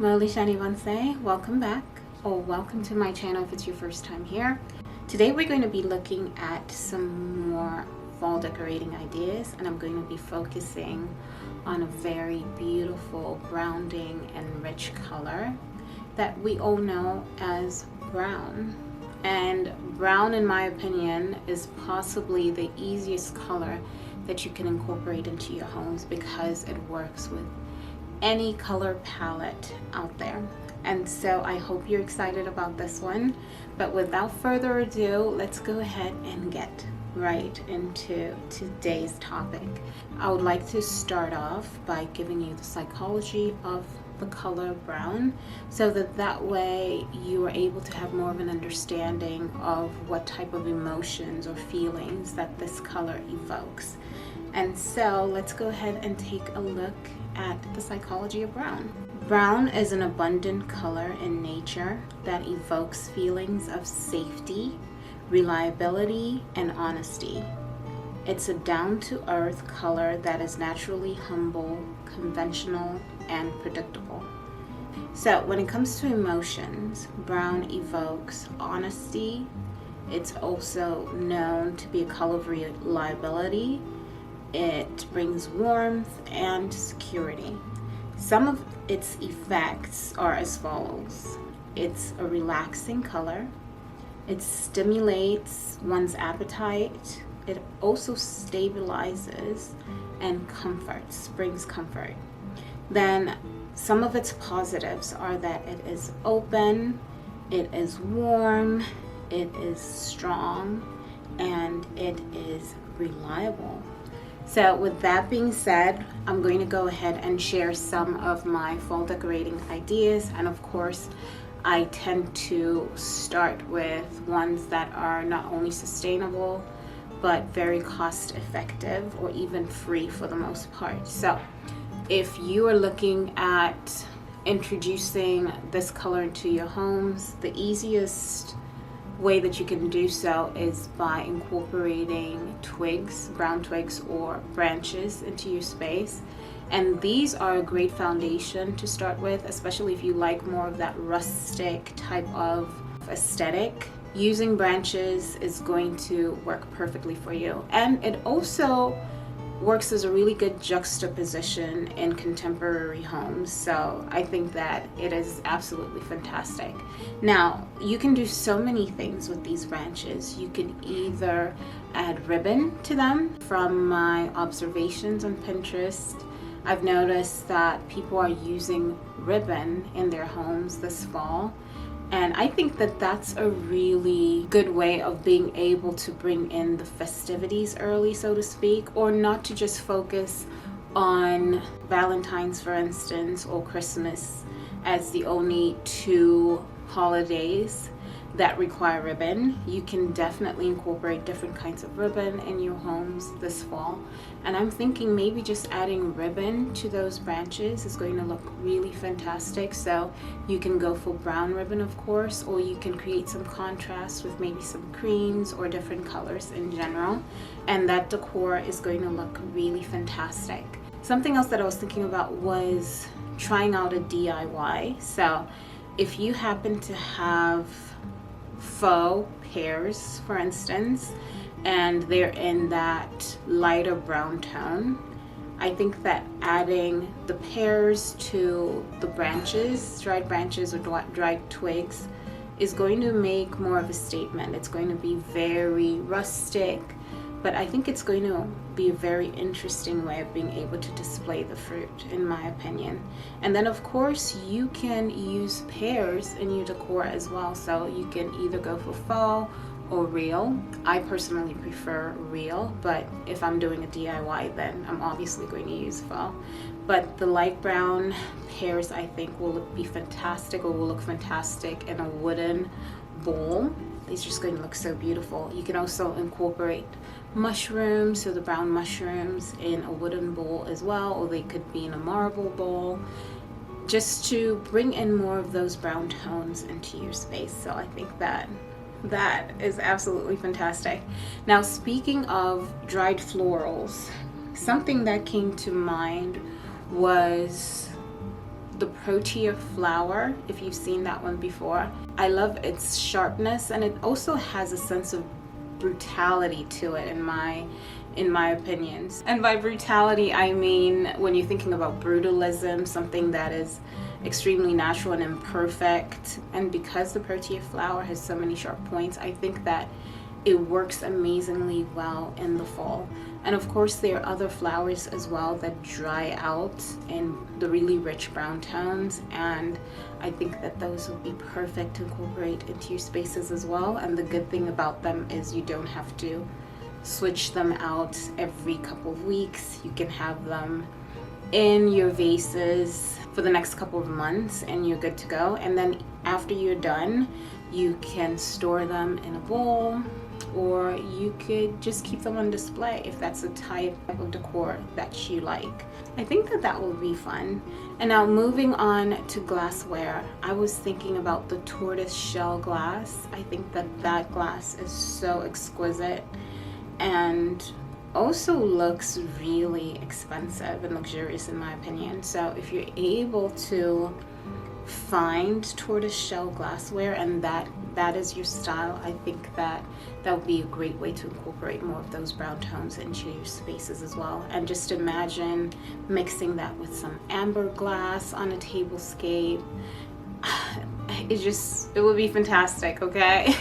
Moli Shani Vansay, welcome back, or welcome to my channel if it's your first time here. Today we're going to be looking at some more fall decorating ideas, and I'm going to be focusing on a very beautiful grounding and rich color that we all know as brown. And brown, in my opinion, is possibly the easiest color that you can incorporate into your homes because it works with any color palette out there. And so I hope you're excited about this one. But without further ado, let's go ahead and get right into today's topic. I would like to start off by giving you the psychology of the color brown, so that way you are able to have more of an understanding of what type of emotions or feelings that this color evokes. And so let's go ahead and take a look at the psychology of brown. Brown is an abundant color in nature that evokes feelings of safety, reliability, and honesty. It's a down-to-earth color that is naturally humble, conventional, and predictable. So when it comes to emotions, brown evokes honesty. It's also known to be a color of reliability. It brings warmth and security. Some of its effects are as follows. It's a relaxing color. It stimulates one's appetite. It also stabilizes and brings comfort. Then some of its positives are that it is open, it is warm, it is strong, and it is reliable. So with that being said, I'm going to go ahead and share some of my fall decorating ideas. And of course, I tend to start with ones that are not only sustainable, but very cost effective or even free for the most part. So if you are looking at introducing this color into your homes, the easiest way that you can do so is by incorporating twigs, brown twigs or branches into your space. And these are a great foundation to start with, especially if you like more of that rustic type of aesthetic. Using branches is going to work perfectly for you. And it also works as a really good juxtaposition in contemporary homes. So I think that it is absolutely fantastic. Now, you can do so many things with these branches. You can either add ribbon to them. From my observations on Pinterest, I've noticed that people are using ribbon in their homes this fall. And I think that that's a really good way of being able to bring in the festivities early, so to speak, or not to just focus on Valentine's, for instance, or Christmas as the only two holidays that require ribbon. You can definitely incorporate different kinds of ribbon in your homes this fall. And I'm thinking maybe just adding ribbon to those branches is going to look really fantastic. So you can go for brown ribbon, of course, or you can create some contrast with maybe some creams or different colors in general. And that decor is going to look really fantastic. Something else that I was thinking about was trying out a DIY. So if you happen to have faux pears, for instance, and they're in that lighter brown tone, I think that adding the pears to the branches, dried branches or dried twigs, is going to make more of a statement. It's going to be very rustic, but I think it's going to be a very interesting way of being able to display the fruit, in my opinion. And then of course you can use pears in your decor as well. So you can either go for faux or real. I personally prefer real, but if I'm doing a DIY, then I'm obviously going to use faux. But the light brown pears, I think, will be fantastic, or will look fantastic in a wooden bowl. It's just going to look so beautiful. You can also incorporate mushrooms, so the brown mushrooms, in a wooden bowl as well, or they could be in a marble bowl, just to bring in more of those brown tones into your space. So I think that is absolutely fantastic. Now, speaking of dried florals, something that came to mind was the protea flower, if you've seen that one before. I love its sharpness, and it also has a sense of brutality to it in my opinions. And by brutality, I mean when you're thinking about brutalism, something that is extremely natural and imperfect. And because the protea flower has so many sharp points, I think that it works amazingly well in the fall. And of course there are other flowers as well that dry out in the really rich brown tones, and I think that those would be perfect to incorporate into your spaces as well. And the good thing about them is you don't have to switch them out every couple of weeks. You can have them in your vases for the next couple of months and you're good to go. And then after you're done, you can store them in a bowl, or you could just keep them on display if that's the type of decor that you like. I think that that will be fun. And now moving on to glassware, I was thinking about the tortoise shell glass. I think that that glass is so exquisite and also looks really expensive and luxurious in my opinion. So if you're able to find tortoise shell glassware and that is your style, I think that would be a great way to incorporate more of those brown tones into your spaces as well. And just imagine mixing that with some amber glass on a tablescape. It would be fantastic, okay?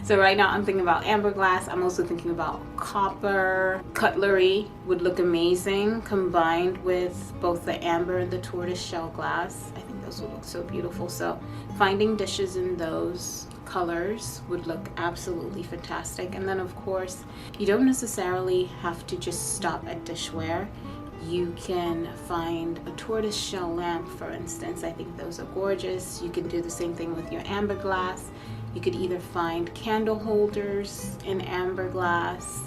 So right now I'm thinking about amber glass. I'm also thinking about copper cutlery would look amazing combined with both the amber and the tortoise shell glass. I think those would look so beautiful. So finding dishes in those colors would look absolutely fantastic. And then of course, you don't necessarily have to just stop at dishware. You can find a tortoise shell lamp, for instance. I think those are gorgeous. You can do the same thing with your amber glass. You could either find candle holders in amber glass.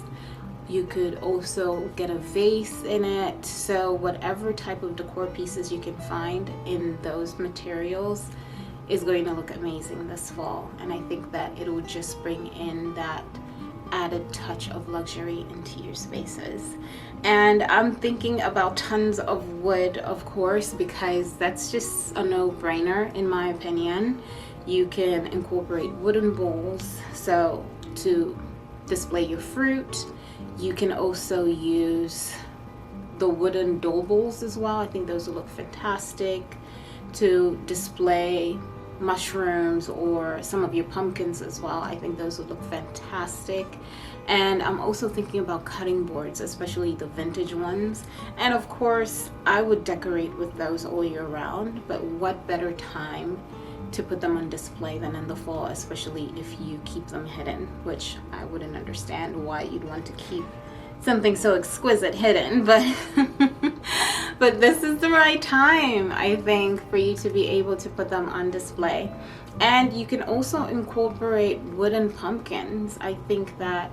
You could also get a vase in it. So whatever type of decor pieces you can find in those materials is going to look amazing this fall. And I think that it will just bring in that added touch of luxury into your spaces. And I'm thinking about tons of wood, of course, because that's just a no-brainer in my opinion. You can incorporate wooden bowls, so to display your fruit. You can also use the wooden dough bowls as well. I think those will look fantastic to display mushrooms or some of your pumpkins as well. I think those would look fantastic. And I'm also thinking about cutting boards, especially the vintage ones. And of course, I would decorate with those all year round, but what better time to put them on display than in the fall, especially if you keep them hidden, which I wouldn't understand why you'd want to keep something so exquisite hidden, but but this is the right time, I think, for you to be able to put them on display. And you can also incorporate wooden pumpkins. I think that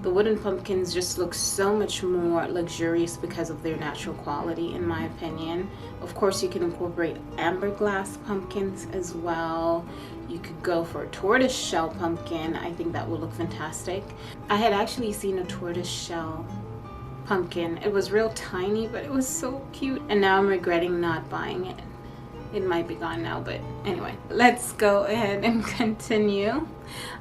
the wooden pumpkins just look so much more luxurious because of their natural quality, in my opinion. Of course, you can incorporate amber glass pumpkins as well. You could go for a tortoise shell pumpkin. I think that would look fantastic. I had actually seen a tortoise shell pumpkin. It was real tiny, but it was so cute. And now I'm regretting not buying it. It might be gone now, but anyway, let's go ahead and continue.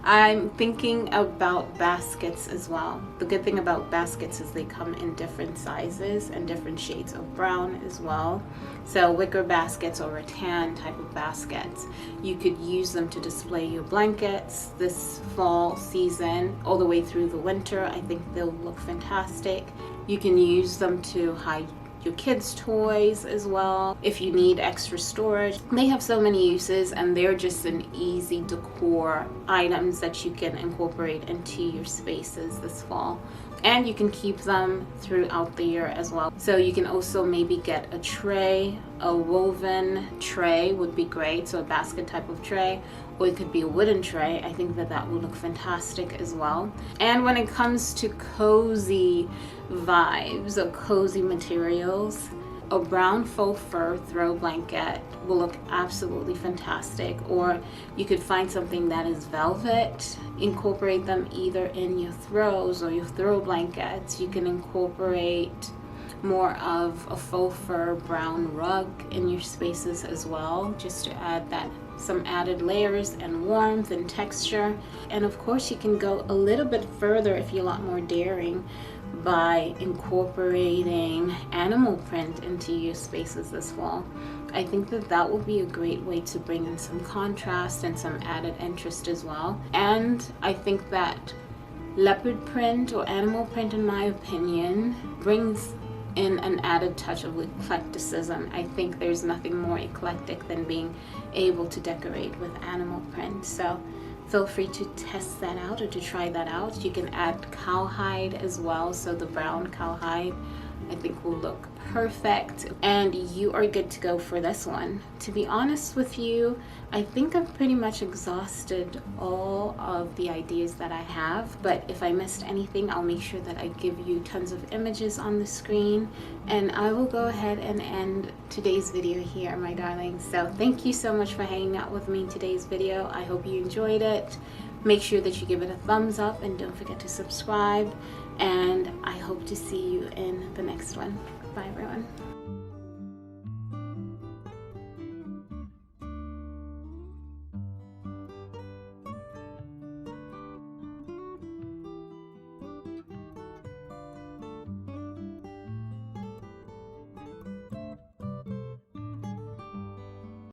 I'm thinking about baskets as well. The good thing about baskets is they come in different sizes and different shades of brown as well. So wicker baskets or rattan type of baskets, you could use them to display your blankets this fall season all the way through the winter. I think they'll look fantastic. You can use them to hide your kids' toys as well if you need extra storage. They have so many uses, and they're just an easy decor items that you can incorporate into your spaces this fall. And you can keep them throughout the year as well. So you can also maybe get a tray, a woven tray would be great, so a basket type of tray, or it could be a wooden tray. I think that that would look fantastic as well. And when it comes to cozy vibes or cozy materials, a brown faux fur throw blanket will look absolutely fantastic. Or you could find something that is velvet, incorporate them either in your throws or your throw blankets. You can incorporate more of a faux fur brown rug in your spaces as well, just to add that some added layers and warmth and texture. And of course you can go a little bit further if you're a lot more daring by incorporating animal print into your spaces as well. I think that that will be a great way to bring in some contrast and some added interest as well. And I think that leopard print or animal print, in my opinion, brings in an added touch of eclecticism. I think there's nothing more eclectic than being able to decorate with animal print. So feel free to test that out or to try that out. You can add cowhide as well, so the brown cowhide I think will look perfect, and you are good to go for this one. To be honest with you, I think I've pretty much exhausted all of the ideas that I have, but if I missed anything, I'll make sure that I give you tons of images on the screen, and I will go ahead and end today's video here, my darlings. So thank you so much for hanging out with me in today's video. I hope you enjoyed it. Make sure that you give it a thumbs up and don't forget to subscribe, and I hope to see you in the next one. Bye everyone.